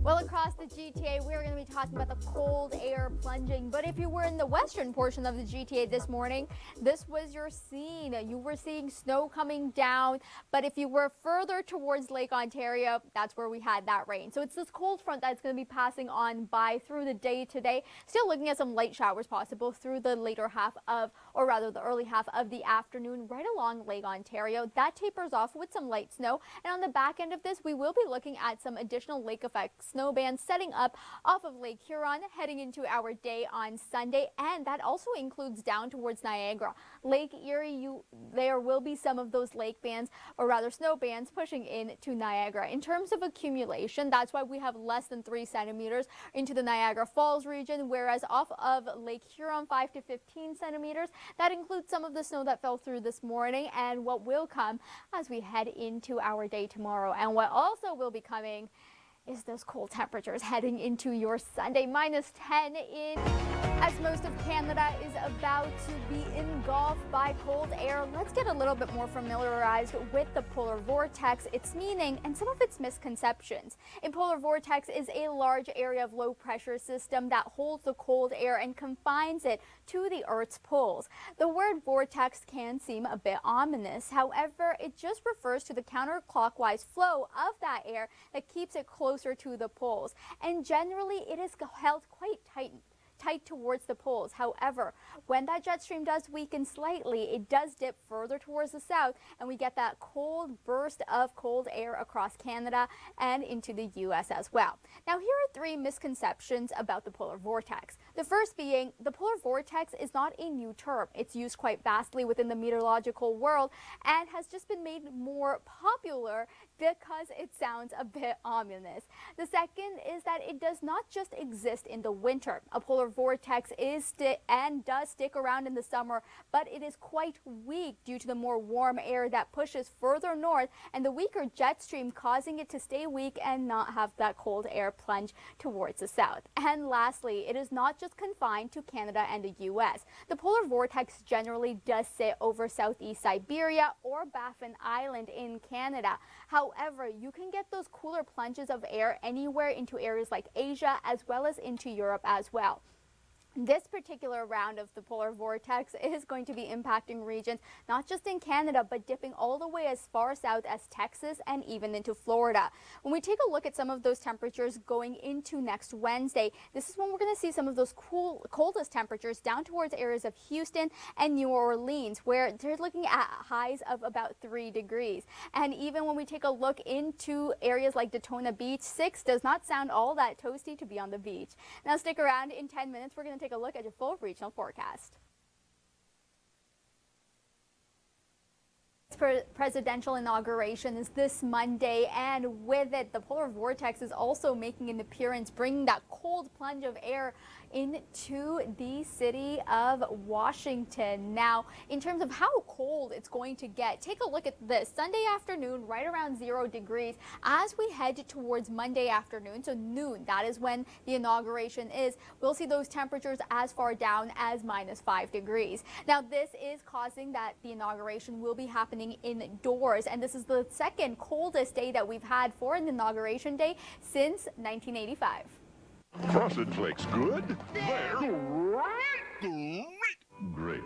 Well, across the GTA, we're going to be talking about the cold air plunging. But if you were in the western portion of the GTA this morning, this was your scene. You were seeing snow coming down. But if you were further towards Lake Ontario, that's where we had that rain. So it's this cold front that's going to be passing on by through the day today. Still looking at some light showers possible through the later half of, or rather the early half of the afternoon right along Lake Ontario. That tapers off with some light snow. And on the back end of this, we will be looking at some additional lake effect snow bands setting up off of Lake Huron heading into our day on Sunday, and that also includes down towards Niagara. Lake Erie, there will be some of those lake bands, or rather snow bands, pushing into Niagara. In terms of accumulation, that's why we have less than 3 centimeters into the Niagara Falls region, whereas off of Lake Huron 5 to 15 centimeters. That includes some of the snow that fell through this morning and what will come as we head into our day tomorrow. And what also will be coming is those cold temperatures heading into your Sunday. -10 in as most of Canada is about to be engulfed by cold air. Let's get a little bit more familiarized with the polar vortex, its meaning, and some of its misconceptions. A polar vortex is a large area of low pressure system that holds the cold air and confines it to the Earth's poles. The word vortex can seem a bit ominous. However, it just refers to the counterclockwise flow of that air that keeps it closer to the poles. And generally, it is held quite tight towards the poles. However, when that jet stream does weaken slightly, it does dip further towards the south, and we get that cold burst of cold air across Canada and into the U.S. as well. Now, here are 3 misconceptions about the polar vortex. The first being, the polar vortex is not a new term. It's used quite vastly within the meteorological world and has just been made more popular because it sounds a bit ominous. The second is that it does not just exist in the winter. A polar vortex does stick around in the summer, but it is quite weak due to the more warm air that pushes further north and the weaker jet stream causing it to stay weak and not have that cold air plunge towards the south. And lastly, it is not just confined to Canada and the U.S. The polar vortex generally does sit over southeast Siberia or Baffin Island in Canada. However, you can get those cooler plunges of air anywhere into areas like Asia as well as into Europe as well. This particular round of the polar vortex is going to be impacting regions not just in Canada, but dipping all the way as far south as Texas and even into Florida. When we take a look at some of those temperatures going into next Wednesday, this is when we're going to see some of those coldest temperatures down towards areas of Houston and New Orleans, where they're looking at highs of about 3 degrees. And even when we take a look into areas like Daytona Beach, 6 does not sound all that toasty to be on the beach. Now stick around. In 10 minutes, we're going to take a look at your full regional forecast. Presidential inauguration is this Monday, and with it, the polar vortex is also making an appearance, bringing that cold plunge of air into the city of Washington. Now, in terms of how cold it's going to get, take a look at this. Sunday afternoon, right around 0 degrees. As we head towards Monday afternoon, so noon, that is when the inauguration is, we'll see those temperatures as far down as -5 degrees. Now, this is causing that the inauguration will be happening indoors, and this is the second coldest day that we've had for an inauguration day since 1985. Frosted Flakes good? They're great! Great.